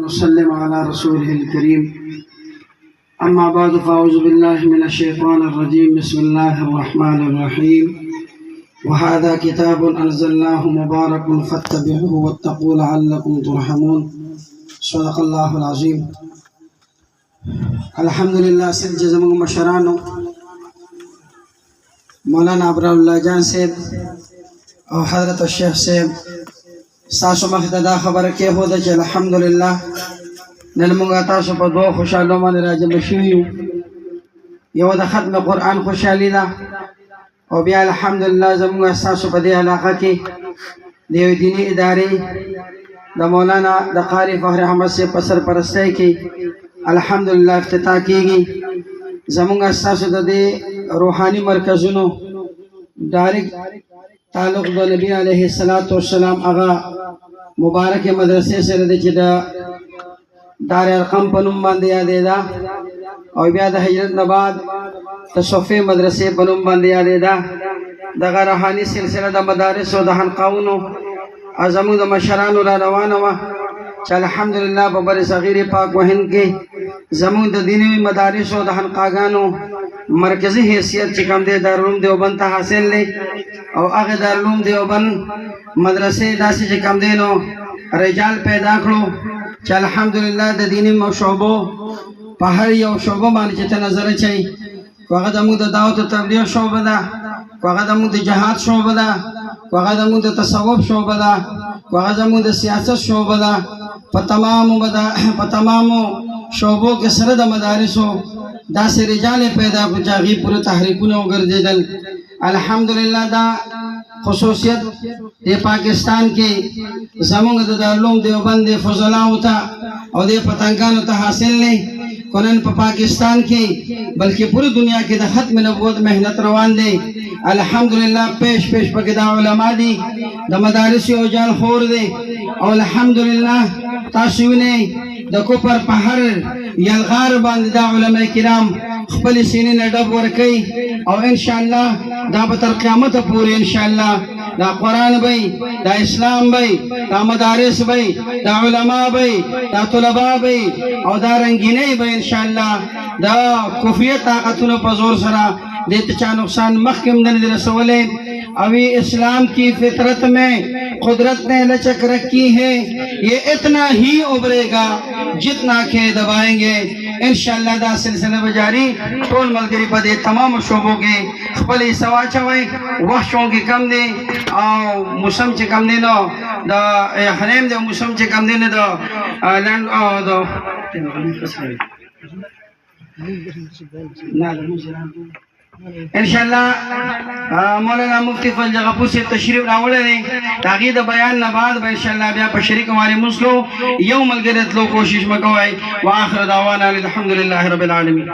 وسلم على رسوله الكريم أما بعد فأعوذ بالله من الشيطان الرجيم بسم الله الرحمن الرحيم وهذا كتاب أنزلناه مبارك فاتبعوه واتقوا لعلكم ترحمون صدق الله العظيم. الحمد لله سلج زمن مشرانو مولانا ابراهيم جان صاحب او حضرت الشیخ صاحب تاسو مخته دا خبره کې هو ده چې الحمدلله نن موږ تاسو په دوه خوشاله باندې راځم شویو. یو د ختم قرآن خوشالي ده او بیا الحمدلله زموږ تاسو په دې علاقه کې د یو دیني ادارې د مولانا د قاری فخر احمد صاحب په سرپرستۍ کې الحمدلله افتتاح کیږي. زموږ تاسو د دې روحاني مرکزونو ډایرکټ تعلق د نبی علیه الصلاۃ والسلام هغه مبارک مدرسې سره د چې د دار ارقم په نوم باندې یادې ده او بیا د هجرت نه بعد تصوفي مدرسې په نوم باندې یادې ده. دغه روحاني سلسله د مدارس او د حلقاونو زموږ د مشرانو را روانه وه چې الحمدلله په بر صغیر پاک و هند کې زموږ د دیني مدارس او د حلقاګانو مرکزی حیثیت چې کوم دی دارالعلوم دیوبند ته حاصل دی او هغه دارالعلوم دیوبند مدرسې داسې چې کوم دی نو رجال پیدا کړو چې الحمدلله د دیني شعبو په هر یو شعبه باندې چې ته نظر اچوي هغه زموږ د دعوت او تبلیغ شعبه ده، هغه زموږ د جهاد شعبه ده، هغه زموږ د تصوف شعبه ده، هغه زموږ د سیاست شعبه ده. په تمامو شعبو کې سره د مدارسو داسې رجال پیدا کړو چې هغوی پوره تحریکونه وګرځېدل. الحمدلله دا خصوصیت د پاکستان کې زموږ د دارالعلوم دیوبند فضلاو ته او د پتنګانو ته حاصل نه کنن په پاکستان کې بلکې پوری دنیا کې د ختم نبوت مهنت روان دی. الحمدلله پیش پکې دا علما دي د مدارس او جال خور دي او الحمدلله تاسو وینئ د کوپر په هر یلغار باندې دا علما کرام خپل سینې نه ډب ورکوي او ان شاء الله دا به تر قیامت پورې ان شاء الله دا قرآن بی دا اسلام بی دا مدارس بی دا علماء بی دا طلباء بی او دا رنگینی بی انشاءاللہ دا کفیت طاقتونو پر زور سرا دیتا چاہ نقصان مخکم دن دی رسولے. ابھی اسلام کی فطرت میں قدرت نے لچک رکھی ہے یہ اتنا ہی ابھرے گا جتنا کہ دبائیں گے انشاءاللہ. دا سلسلہ بجاری ٹول ملگری پا دے تمام شعبوں کے خپلی سواچا ہوئے وحشوں کی کم دے او موسم چې کم دی نو دا حریم دی موسم چې کم دی نو دا لند او دا انشاءاللہ مولانا مفتی فضل غفور سے تشریف راوړی دی. هغې د بیان نه بعد به انشاءاللہ بیا په شریک مالې مسلو یو ملګری تلو کوشش مکوئ. واخر دعوانا الحمدلله رب العالمین.